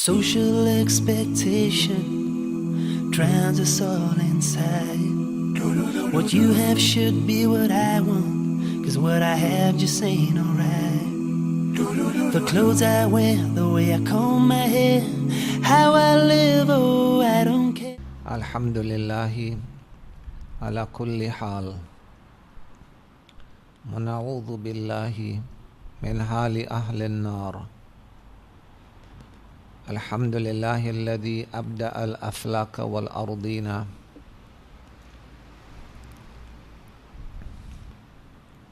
Social expectation drowns us all inside. What you have should be what I want, 'cause what I have just ain't alright. The clothes I wear, the way I comb my hair, how I live, oh I don't care. Alhamdulillahi ala kulli hal. Na'udhu billahi min hali ahli an-nar. Alhamdulillahi alladhi abda'a al-aflaka wal-ardina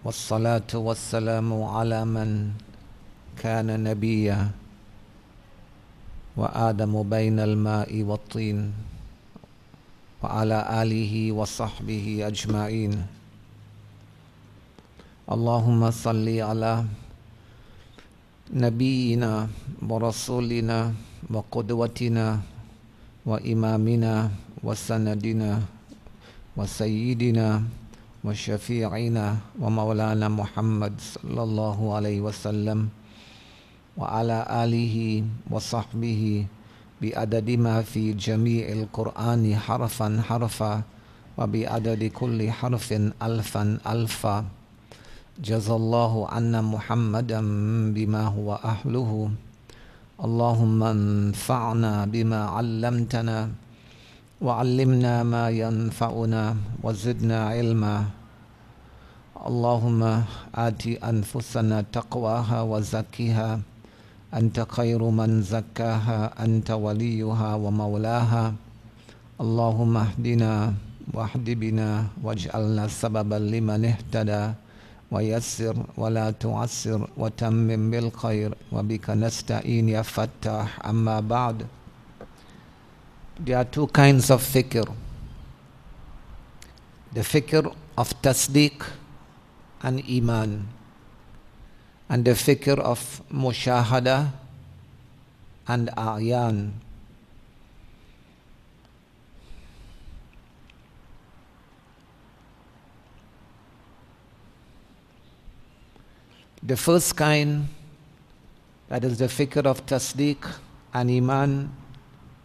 was-salatu was-salamu ala man kana nabiyya wa adamu bayna al-ma'i wat-tin wa ala alihi wa sahbihi ajma'in. Allahumma salli ala nabiyyina wa rasulina wa qudwatina wa imamina wa sanadina wa sayyidina wa syafi'ina wa maulana Muhammad sallallahu alaihi wasallam wa ala alihi wa sahbihi bi adadi ma fi jami'il Qur'ani harfan harfa wa bi adadi kulli harfin alfan alfa. Jazallahu anna Muhammadan bima huwa ahluhu. Allahumma anfa'na bima 'allamtana wa 'allimna ma yanfa'una wa zidna ilma. Allahumma ati anfusana taqwaha wa zakkiha anta khairu man zakkaha anta waliyuha wa maulaha. Allahumma ahdina wa ahdi bina waj'alna sababan liman ihtada wa yassir wa la tu'assir wa tammim bil khair wa bika nasta'in ya fattah. Amma ba'd. There are two kinds of fikr. The fikr of tasdeeq and iman, and the fikr of mushahada and a'yan. The first kind, that is the fikr of tasdeeq and iman,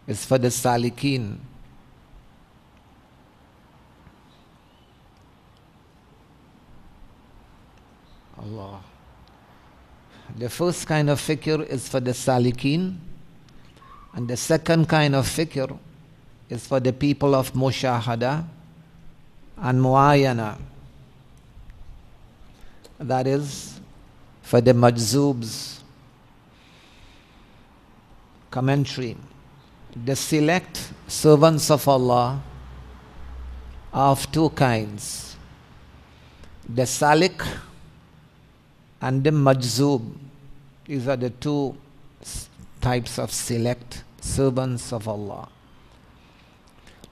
is for the salikin. Allah. The first kind of fikr is for the salikin, and the second kind of fikr is for the people of mushahada and muayana. That is for the majzoobs. Commentary. The select servants of Allah are of two kinds: the salik and the majzoob. These are the two types of select servants of Allah.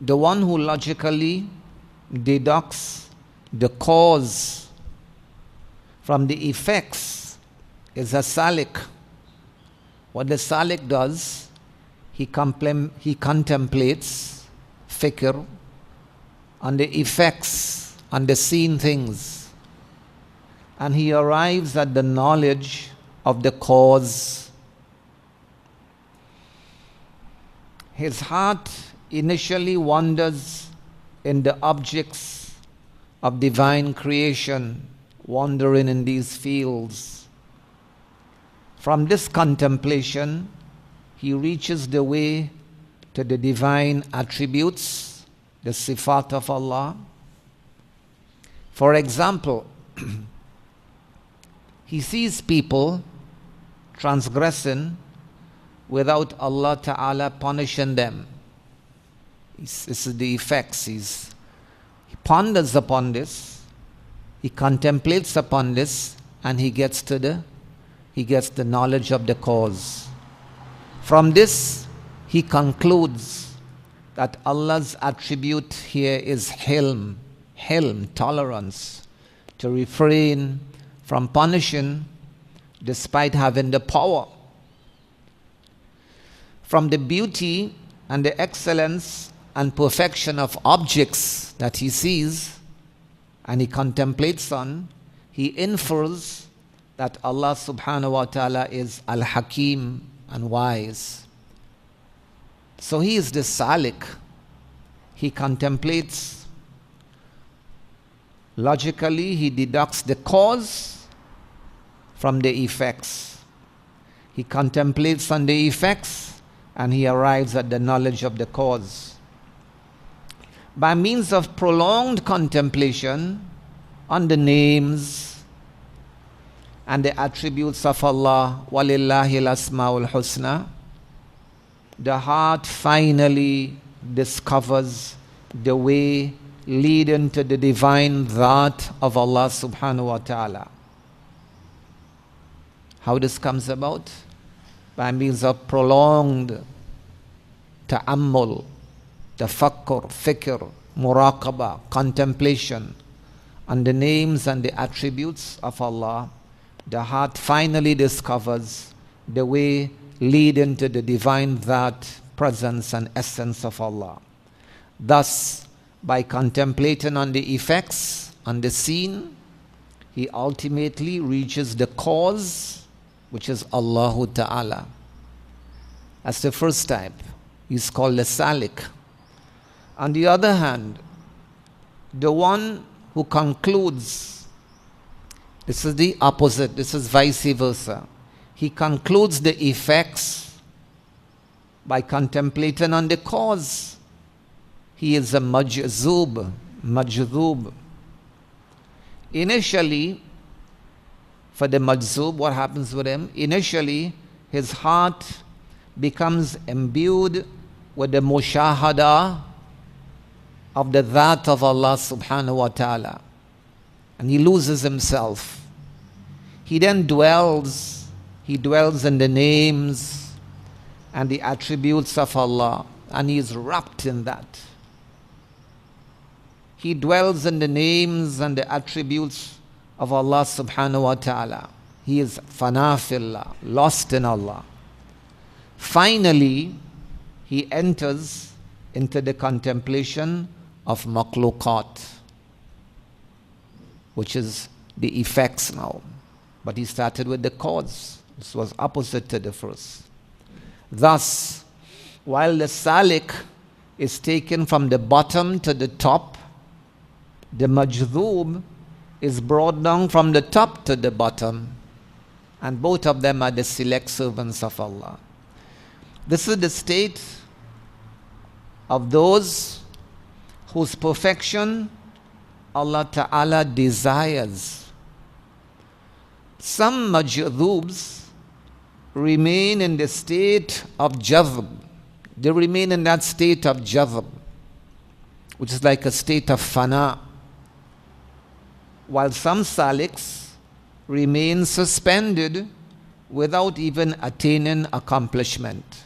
The one who logically deducts the cause from the effects is a salik. What the salik does, he contemplates fikr on the effects, on the seen things, and he arrives at the knowledge of the cause. His heart initially wanders in the objects of divine creation, wandering in these fields. From this contemplation, he reaches the way to the divine attributes, the sifat of Allah. For example, he sees people transgressing without Allah Ta'ala punishing them. This is the effects. He ponders upon this, he contemplates upon this, and he gets the knowledge of the cause. From this, he concludes that Allah's attribute here is hilm, tolerance, to refrain from punishing despite having the power. From the beauty and the excellence and perfection of objects that he sees and he contemplates on, he infers that Allah subhanahu wa ta'ala is al-Hakim and wise. So he is the salik. He contemplates. Logically, he deducts the cause from the effects. He contemplates on the effects and he arrives at the knowledge of the cause. By means of prolonged contemplation on the names and the attributes of Allah, وَلِلَّهِ الْأَسْمَاءُ الْحُسْنَى, the heart finally discovers the way leading to the divine Dhat of Allah subhanahu wa ta'ala. How this comes about? By means of prolonged ta'ammul, tafakkur, fikr, muraqabah, contemplation on the names and the attributes of Allah. The heart finally discovers the way leading to the divine Dhat, presence and essence of Allah. Thus, by contemplating on the effects, on the scene, he ultimately reaches the cause, which is Allah Ta'ala. That's the first type. He's called the salik. On the other hand, the one who concludes, this is the opposite, this is vice versa. He concludes the effects by contemplating on the cause. He is a majzoob. Initially, for the majzoob, what happens with him? Initially, his heart becomes imbued with the mushahada of the Dhat of Allah subhanahu wa ta'ala. And he loses himself. He then dwells in the names and the attributes of Allah, and he is wrapped in that. He dwells in the names and the attributes of Allah subhanahu wa ta'ala. He is fana fillah, lost in Allah. Finally, he enters into the contemplation of makhluqat, which is the effects now. But he started with the cause. This was opposite to the first. Thus, while the salik is taken from the bottom to the top, the majzoob is brought down from the top to the bottom, and both of them are the select servants of Allah. This is the state of those whose perfection Allah Ta'ala desires. Some majzoobs remain in the state of jazb. They remain in that state of jazb, which is like a state of fana, while some saliks remain suspended without even attaining accomplishment.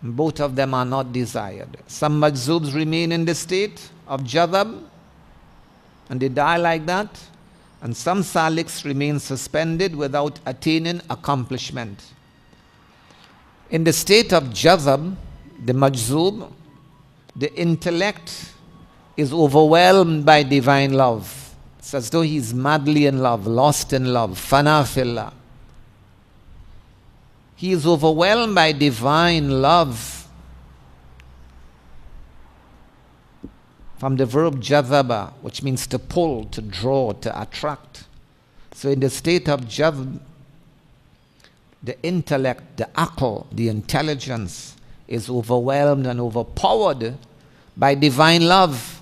Both of them are not desired. Some majzoobs remain in the state of jazab and they die like that, and some saliks remain suspended without attaining accomplishment. In the state of jazab, the majzoob, the intellect is overwhelmed by divine love. It's as though he's madly in love, lost in love, fana fillah. He is overwhelmed by divine love. From the verb jazaba, which means to pull, to draw, to attract. So in the state of jazb, the intellect, the aql, the intelligence is overwhelmed and overpowered by divine love.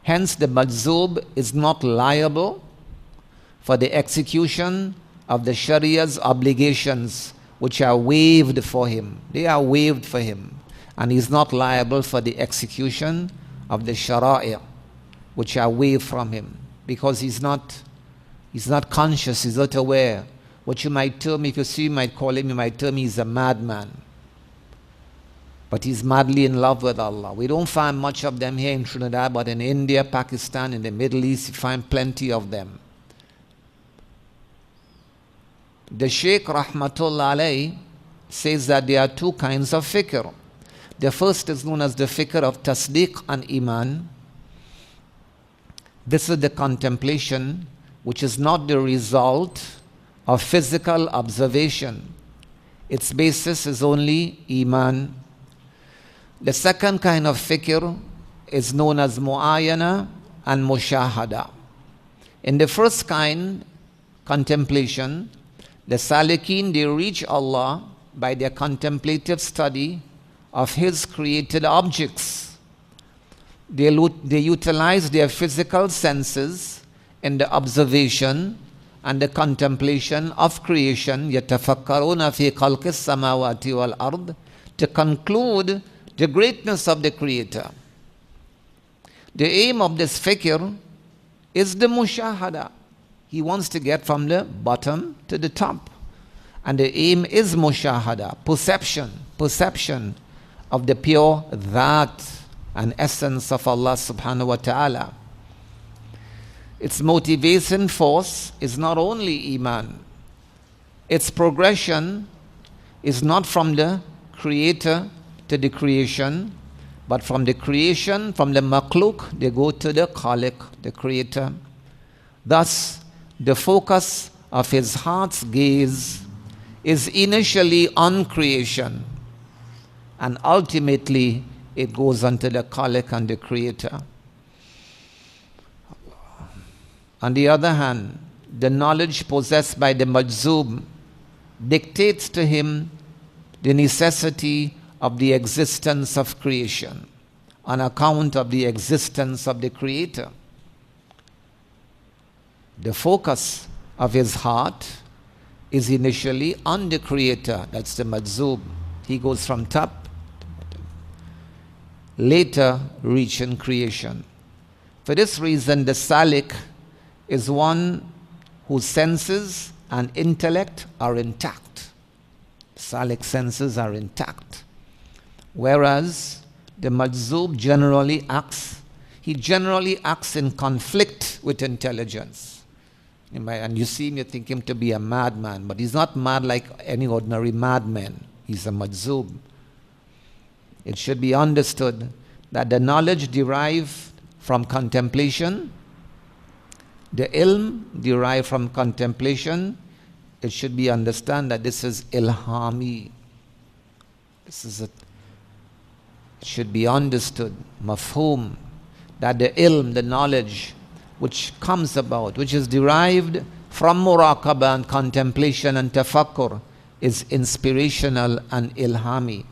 Hence, the majzoob is not liable for the execution of the Shariah's obligations, which are waived for him. They are waived for him. And he's not liable for the execution of the Shariah, which are waived from him. Because he's not conscious, he's not aware. What you might term, if you see, you might call him, you might term he's a madman. But he's madly in love with Allah. We don't find much of them here in Trinidad, but in India, Pakistan, in the Middle East, you find plenty of them. The Shaykh Rahmatullah alayhi says that there are two kinds of fikr. The first is known as the fikr of tasdeeq and iman. This is the contemplation which is not the result of physical observation. Its basis is only Iman. The second kind of fikr is known as mu'ayana and mushahada. In the first kind, contemplation, the salikin, they reach Allah by their contemplative study of His created objects. They utilize their physical senses in the observation and the contemplation of creation, يَتَفَكَّرُونَ فِي خَلْقِ السَّمَاوَاتِ وَالْأَرْضِ, to conclude the greatness of the Creator. The aim of this fikr is the mushahada. He wants to get from the bottom to the top. And the aim is mushahada, perception of the pure that and essence of Allah subhanahu wa ta'ala. Its motivation force is not only Iman. Its progression is not from the Creator to the creation, but from the creation, from the makhluk, they go to the khaliq, the Creator. Thus, the focus of his heart's gaze is initially on creation, and ultimately it goes unto the khaliq and the Creator. On the other hand, the knowledge possessed by the majzub dictates to him the necessity of the existence of creation on account of the existence of the Creator. The focus of his heart is initially on the Creator. That's the majzub. He goes from top to bottom, later reaching creation. For this reason, the salik is one whose senses and intellect are intact. Salik senses are intact. Whereas the majzub generally acts in conflict with intelligence. And you see him, you think him to be a madman, but he's not mad like any ordinary madman. He's a majzub. It should be understood that the knowledge derived from contemplation, the ilm derived from contemplation, it should be understood that this is ilhami. It should be understood, mafhum, that the ilm, the knowledge which comes about, which is derived from muraqabah and contemplation and tafakkur, is inspirational and ilhami.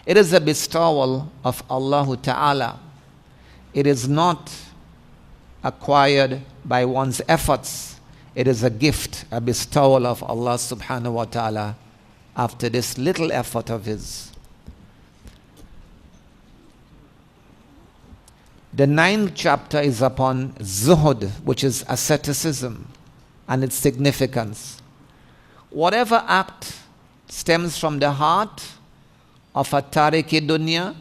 It is a bestowal of Allah Ta'ala. It is not acquired by one's efforts. It is a gift, a bestowal of Allah Subhanahu wa Ta'ala after this little effort of his. The 9th chapter is upon zuhud, which is asceticism, and its significance. Whatever act stems from the heart of a tariq-e-dunya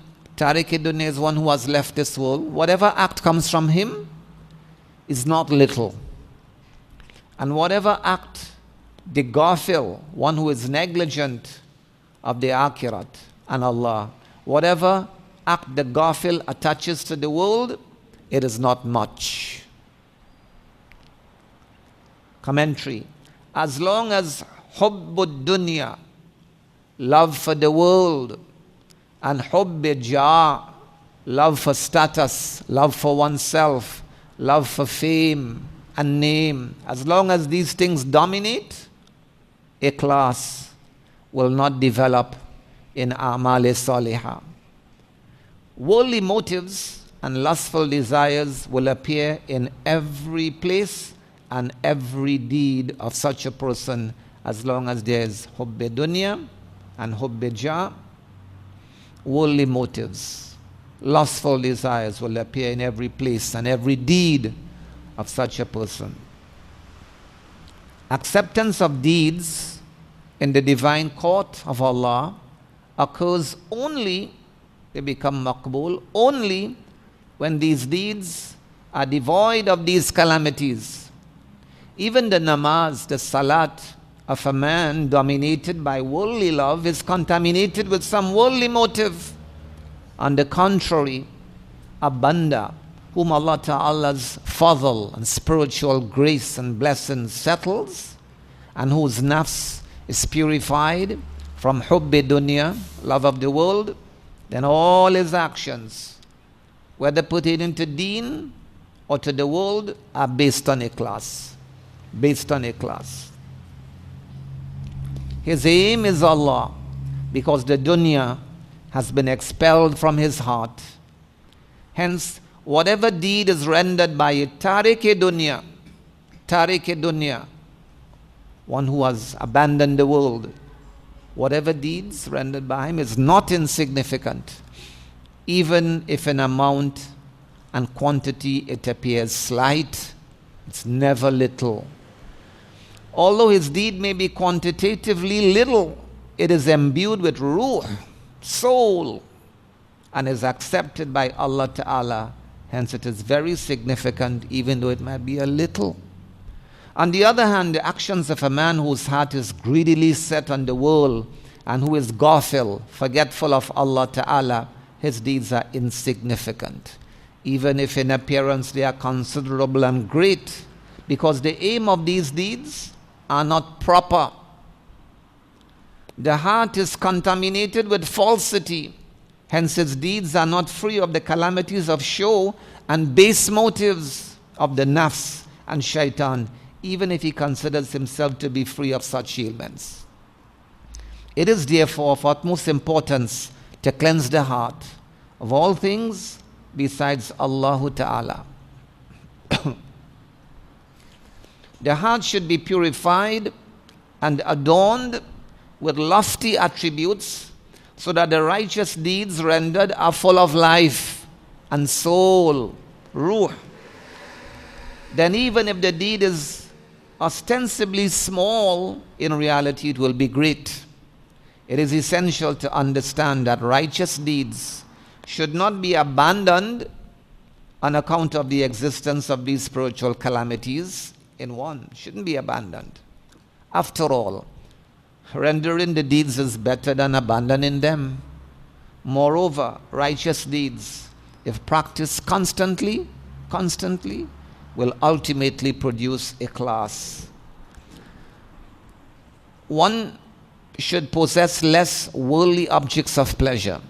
is one who has left this world. Whatever act comes from him is not little. And whatever act the ghafil, one who is negligent of the akhirat and Allah, whatever act the ghafil attaches to the world, it is not much. Commentary. As long as hubbud dunya, love for the world, and hubb jah, love for status, love for oneself, love for fame and name, as long as these things dominate, ikhlas will not develop in a'mal salihah. Worldly motives and lustful desires will appear in every place and every deed of such a person as long as there is hubb dunya and hubb jah. Worldly motives, lustful desires will appear in every place and every deed of such a person. Acceptance of deeds in the divine court of Allah occurs only, they become maqbool, only when these deeds are devoid of these calamities. Even the namaz, the salat of a man dominated by worldly love is contaminated with some worldly motive. On the contrary, a banda whom Allah Ta'ala's fadl and spiritual grace and blessings settles, and whose nafs is purified from hubbi dunya, love of the world, then all his actions, whether pertaining to deen or to the world, are based on ikhlas. Based on ikhlas. His aim is Allah, because the dunya has been expelled from his heart. Hence, whatever deed is rendered by a tariq-e-dunya, one who has abandoned the world, whatever deeds rendered by him is not insignificant, even if in amount and quantity it appears slight, it's never little. Although his deed may be quantitatively little, it is imbued with ruh, soul, and is accepted by Allah Ta'ala. Hence it is very significant, even though it might be a little. On the other hand, the actions of a man whose heart is greedily set on the world and who is ghafil, forgetful of Allah Ta'ala, his deeds are insignificant, even if in appearance they are considerable and great, because the aim of these deeds are not proper. The heart is contaminated with falsity, hence its deeds are not free of the calamities of show and base motives of the nafs and shaitan, even if he considers himself to be free of such ailments. It is therefore of utmost importance to cleanse the heart of all things besides Allah Ta'ala. The heart should be purified and adorned with lofty attributes, so that the righteous deeds rendered are full of life and soul, ruh. Then even if the deed is ostensibly small, in reality it will be great. It is essential to understand that righteous deeds should not be abandoned on account of the existence of these spiritual calamities in one. Shouldn't be abandoned. After all, rendering the deeds is better than abandoning them. Moreover, righteous deeds, if practiced constantly, will ultimately produce ikhlas. One should possess less worldly objects of pleasure.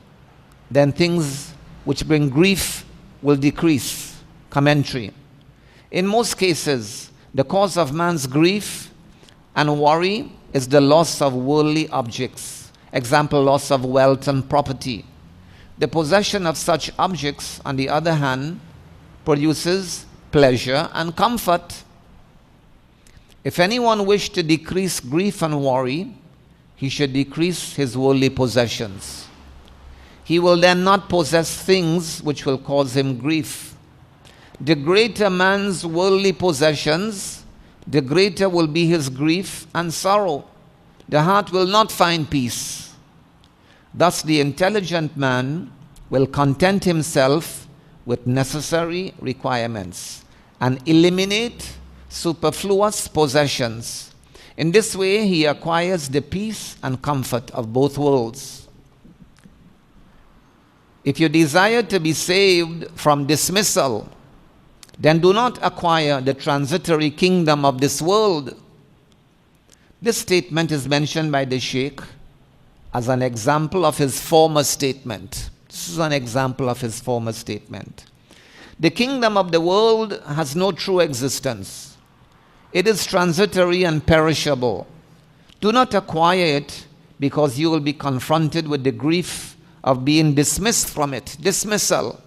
Then things which bring grief will decrease. Commentary. In most cases, the cause of man's grief and worry is the loss of worldly objects. Example, loss of wealth and property. The possession of such objects, on the other hand, produces pleasure and comfort. If anyone wished to decrease grief and worry, he should decrease his worldly possessions. He will then not possess things which will cause him grief. The greater man's worldly possessions, the greater will be his grief and sorrow. The heart will not find peace. Thus the intelligent man will content himself with necessary requirements and eliminate superfluous possessions. In this way, he acquires the peace and comfort of both worlds. If you desire to be saved from dismissal, then do not acquire the transitory kingdom of this world. This statement is mentioned by the Sheikh as an example of his former statement. This is an example of his former statement. The kingdom of the world has no true existence. It is transitory and perishable. Do not acquire it, because you will be confronted with the grief of being dismissed from it. Dismissal.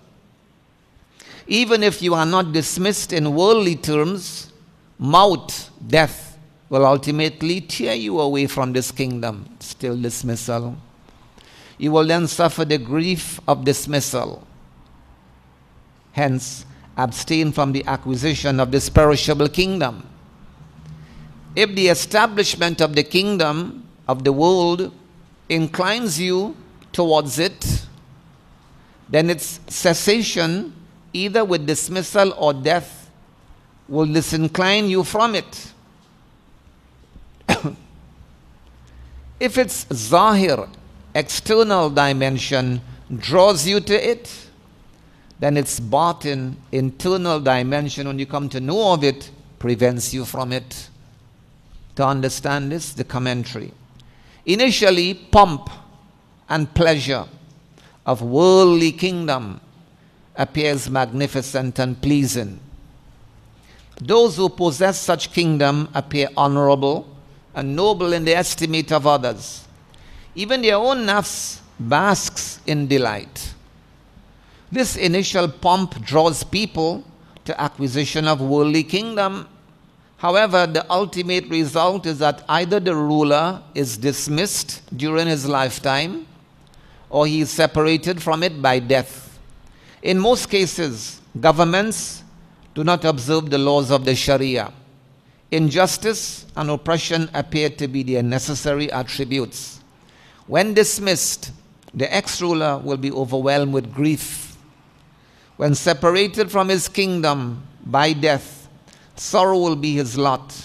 Even if you are not dismissed in worldly terms, maut, death, will ultimately tear you away from this kingdom. Still dismissal. You will then suffer the grief of dismissal. Hence, abstain from the acquisition of this perishable kingdom. If the establishment of the kingdom of the world inclines you towards it, then its cessation, either with dismissal or death, will disincline you from it. If its zahir, external dimension, draws you to it, then its batin, internal dimension, when you come to know of it, prevents you from it. To understand this, the commentary. Initially, pomp and pleasure of worldly kingdom appears magnificent and pleasing. Those who possess such kingdom appear honorable and noble in the estimate of others. Even their own nafs basks in delight. This initial pomp draws people to acquisition of worldly kingdom. However, the ultimate result is that either the ruler is dismissed during his lifetime or he is separated from it by death. In most cases, governments do not observe the laws of the Sharia. Injustice and oppression appear to be their necessary attributes. When dismissed, the ex-ruler will be overwhelmed with grief. When separated from his kingdom by death, sorrow will be his lot,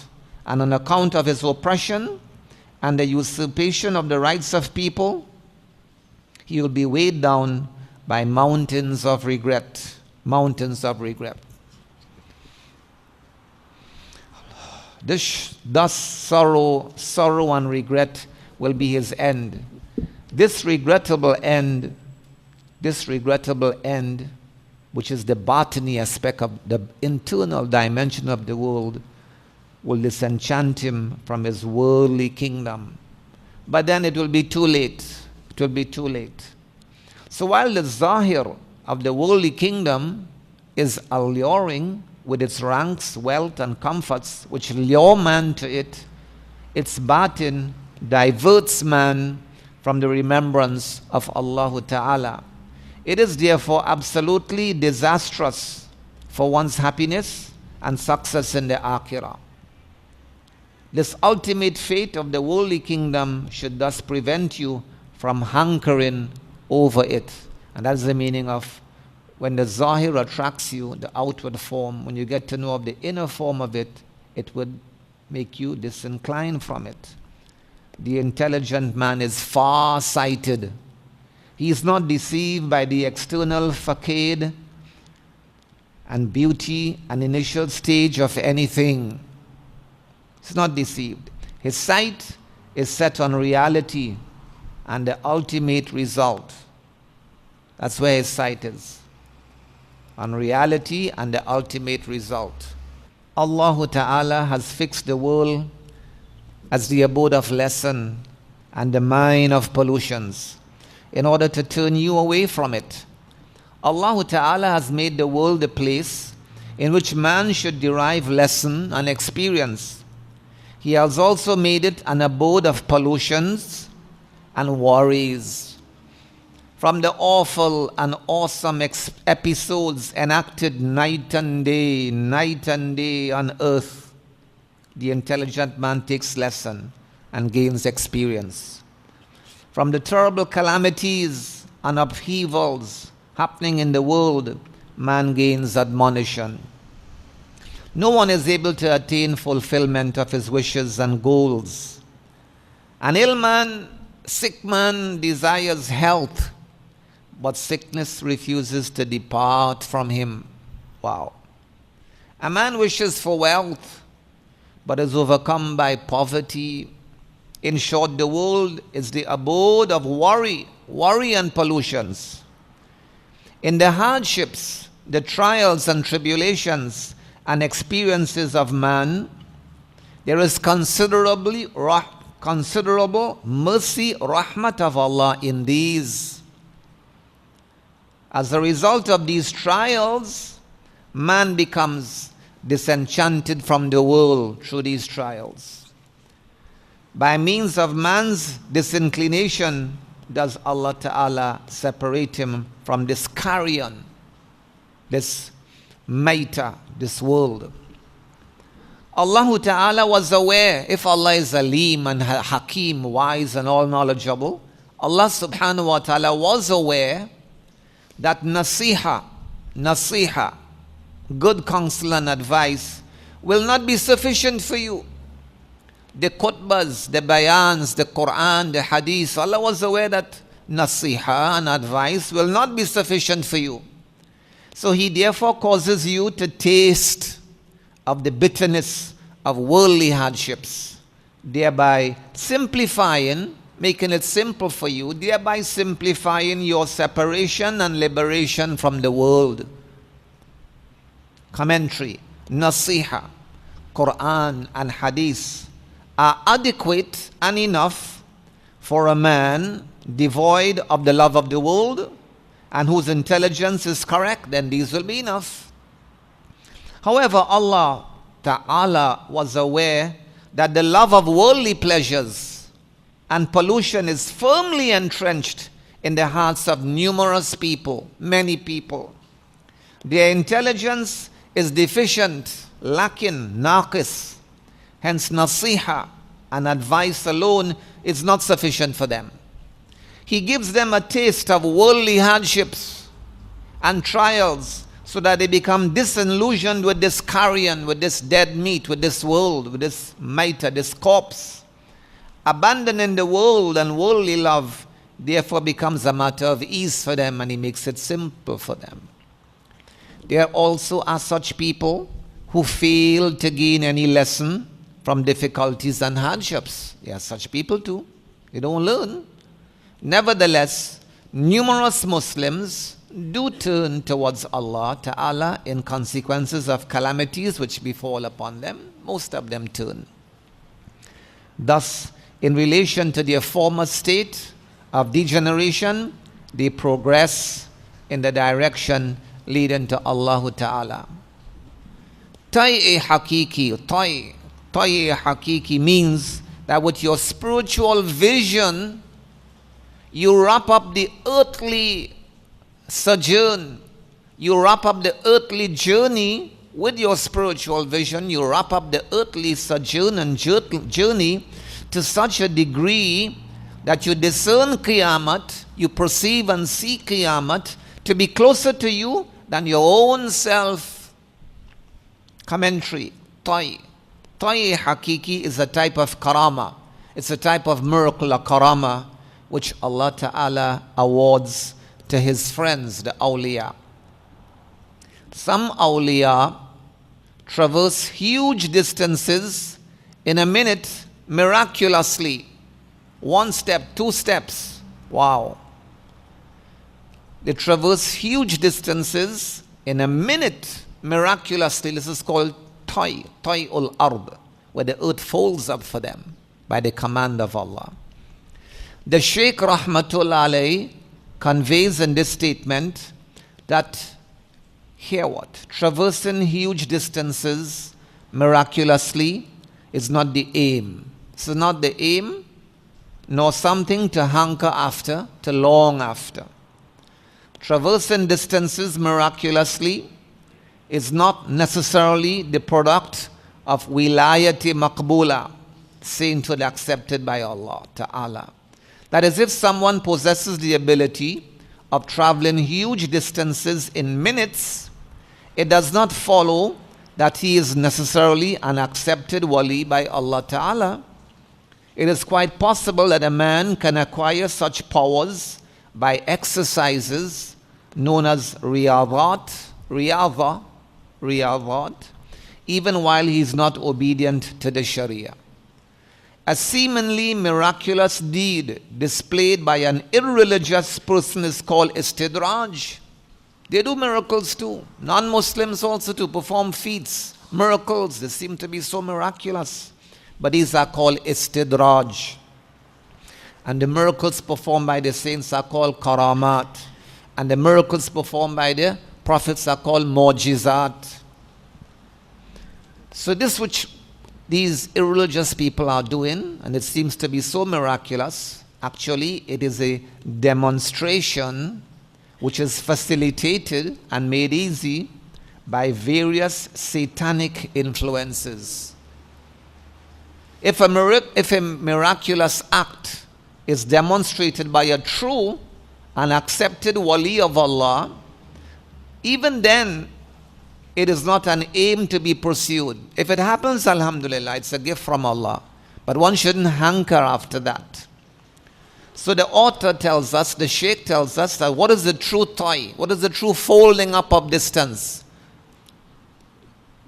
and on account of his oppression and the usurpation of the rights of people, he will be weighed down by mountains of regret. Mountains of regret. Thus sorrow and regret will be his end. This regrettable end, which is the batini aspect of the internal dimension of the world, will disenchant him from his worldly kingdom. But then it will be too late. It will be too late. So while the zahir of the worldly kingdom is alluring with its ranks, wealth and comforts which lure man to it, its batin diverts man from the remembrance of Allah Ta'ala. It is therefore absolutely disastrous for one's happiness and success in the akhirah. This ultimate fate of the worldly kingdom should thus prevent you from hankering over it. And that's the meaning of when the zahir attracts you, the outward form, when you get to know of the inner form of it, it would make you disinclined from it. The intelligent man is far-sighted. He is not deceived by the external facade and beauty and initial stage of anything. He's not deceived. His sight is set on reality and the ultimate result. That's where his sight is. On reality and the ultimate result. Allah Ta'ala has fixed the world as the abode of lesson and the mine of pollutions in order to turn you away from it. Allah Ta'ala has made the world a place in which man should derive lesson and experience. He has also made it an abode of pollutions and worries. From the awful and awesome episodes enacted night and day on earth, the intelligent man takes lesson and gains experience. From the terrible calamities and upheavals happening in the world, man gains admonition. No one is able to attain fulfillment of his wishes and goals. An ill man, sick man desires health, but sickness refuses to depart from him. Wow. A man wishes for wealth, but is overcome by poverty. In short, the world is the abode of worry and pollutions. In the hardships, the trials and tribulations and experiences of man, there is considerable mercy, rahmat of Allah in these. As a result of these trials, man becomes disenchanted from the world through these trials. By means of man's disinclination, does Allah Ta'ala separate him from this carrion, this maita, this world. Allah Ta'ala was aware, if Allah is Alim and Hakim, wise and all knowledgeable, Allah Subhanahu wa Ta'ala was aware that nasiha, good counsel and advice, will not be sufficient for you. The khutbahs, the bayans, the Quran, the hadith, Allah was aware that nasiha and advice will not be sufficient for you. So He therefore causes you to taste of the bitterness of worldly hardships, thereby simplifying making it simple for you, thereby simplifying your separation and liberation from the world. Commentary, Nasiha, Quran and Hadith are adequate and enough for a man devoid of the love of the world and whose intelligence is correct, then these will be enough. However, Allah Ta'ala was aware that the love of worldly pleasures and pollution is firmly entrenched in the hearts of numerous people, many people. Their intelligence is deficient, lacking, naqis. Hence, nasiha and advice alone is not sufficient for them. He gives them a taste of worldly hardships and trials so that they become disillusioned with this carrion, with this dead meat, with this world, with this matter, this corpse. Abandoning the world and worldly love therefore becomes a matter of ease for them, and he makes it simple for them. There also are such people who fail to gain any lesson from difficulties and hardships. There are such people too. They don't learn. Nevertheless, numerous Muslims do turn towards Allah Ta'ala in consequences of calamities which befall upon them. Most of them turn. Thus, in relation to their former state of degeneration, they progress in the direction leading to Allah Ta'ala. Tai-e hakiki, Tai-e hakiki means that with your spiritual vision, you wrap up the earthly sojourn, you wrap up the earthly journey with your spiritual vision, you wrap up the earthly sojourn and journey to such a degree that you discern Qiyamah, you perceive and see Qiyamah to be closer to you than your own self. Commentary, Tai Hakiki is a type of karama. It's a type of miracle, a karama, which Allah Ta'ala awards to His friends, the awliya. Some awliya traverse huge distances in a minute miraculously. 1 step, 2 steps. Wow. They traverse huge distances in a minute miraculously. This is called Tay'ul Ard, where the earth folds up for them by the command of Allah. The Shaykh Rahmatullah Alayhi conveys in this statement that, hear what? Traversing huge distances miraculously is not the aim. This is not the aim, nor something to hanker after, to long after. Traversing distances miraculously is not necessarily the product of wilayati maqbula, sainthood accepted by Allah Ta'ala. That is, if someone possesses the ability of traveling huge distances in minutes, it does not follow that he is necessarily an accepted wali by Allah Ta'ala. It is quite possible that a man can acquire such powers by exercises known as riyadhat, even while he is not obedient to the Sharia. A seemingly miraculous deed displayed by an irreligious person is called istidraj. They do miracles too. Non-Muslims also to perform feats, miracles. They seem to be so miraculous. But these are called istidraj. And the miracles performed by the saints are called karamat. And the miracles performed by the prophets are called mu'jizat. So this which these irreligious people are doing, and it seems to be so miraculous, actually it is a demonstration which is facilitated and made easy by various satanic influences. If a miraculous act is demonstrated by a true and accepted wali of Allah, even then it is not an aim to be pursued. If it happens, alhamdulillah, it's a gift from Allah. But one shouldn't hanker after that. So the author tells us, the Shaykh tells us that what is the true toy? What is the true folding up of distance?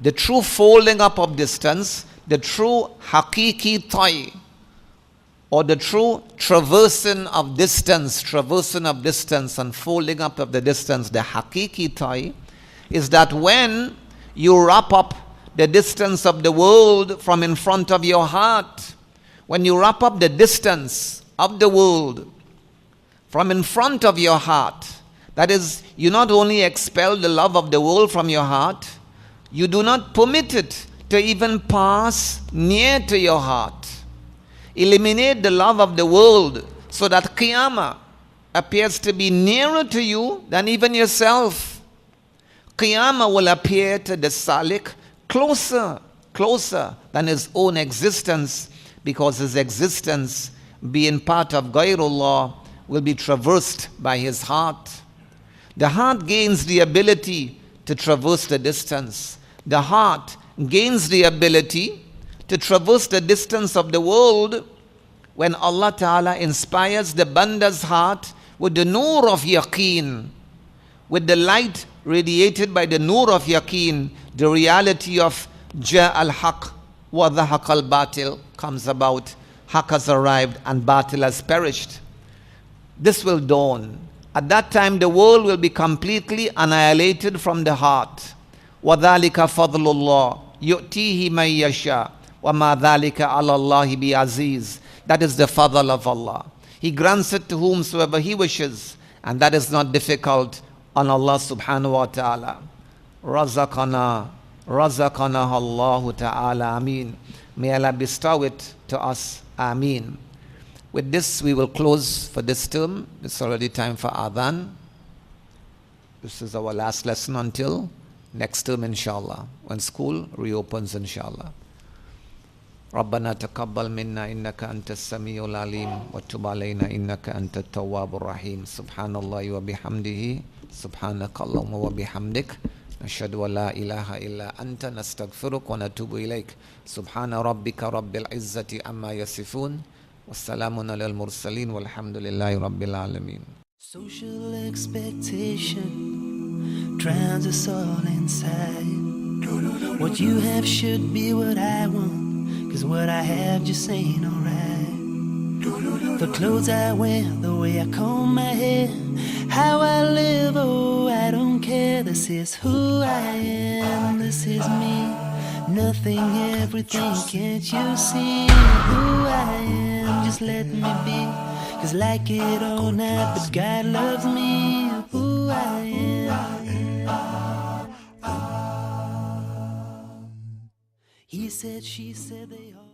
The true folding up of distance, the true hakiki toy, or the true traversing of distance and folding up of the distance, the hakiki toy, is that when you wrap up the distance of the world from in front of your heart, when you wrap up the distance of the world from in front of your heart, that is, you not only expel the love of the world from your heart, you do not permit it to even pass near to your heart. Eliminate the love of the world so that Qiyamah appears to be nearer to you than even yourself. Qiyamah will appear to the Salik closer than his own existence, because his existence, being part of Ghairullah, will be traversed by his heart. The heart gains the ability to traverse the distance. The heart gains the ability to traverse the distance of the world when Allah Ta'ala inspires the banda's heart with the nur of yaqeen, with the light radiated by the nur of yaqeen. The reality of Ja al-Haq wa dhahaq al-Batil comes about. Haq has arrived and Batil has perished. This will dawn. At that time, the world will be completely annihilated from the heart. وَذَلِكَ فَضْلُ اللَّهِ يُؤْتِيهِ مَن يَشَاءُ وَمَا ذَلِكَ عَلَى اللَّهِ بِعَزِيزٍ. That is the fadl of Allah. He grants it to whomsoever He wishes, and that is not difficult on Allah subhanahu wa ta'ala. Razaqana Allahu ta'ala. Ameen. May Allah bestow it to us. Ameen. With this, we will close for this term. It's already time for Adhan. This is our last lesson until next term, inshallah, when school reopens, inshallah. ربنا تقبل منا إنك أنت السميع العليم وتب علينا إنك أنت التواب الرحيم سبحان الله وبحمده سبحانك اللهم وبحمدك نشهد أن لا إله إلا أنت نستغفرك ونتوب إليك سبحان ربك رب العزة عما يصفون والسلام على المرسلين والحمد لله رب العالمين. Social expectation drowns us all inside. What you have should be what I want, 'cause what I have just ain't alright. The clothes I wear, the way I comb my hair, how I live, oh I don't care. This is who I am, this is me. Nothing, everything, can't you see who I am? Just let me be, 'cause like it or not, but God loves me. Who I am. He said, she said, they all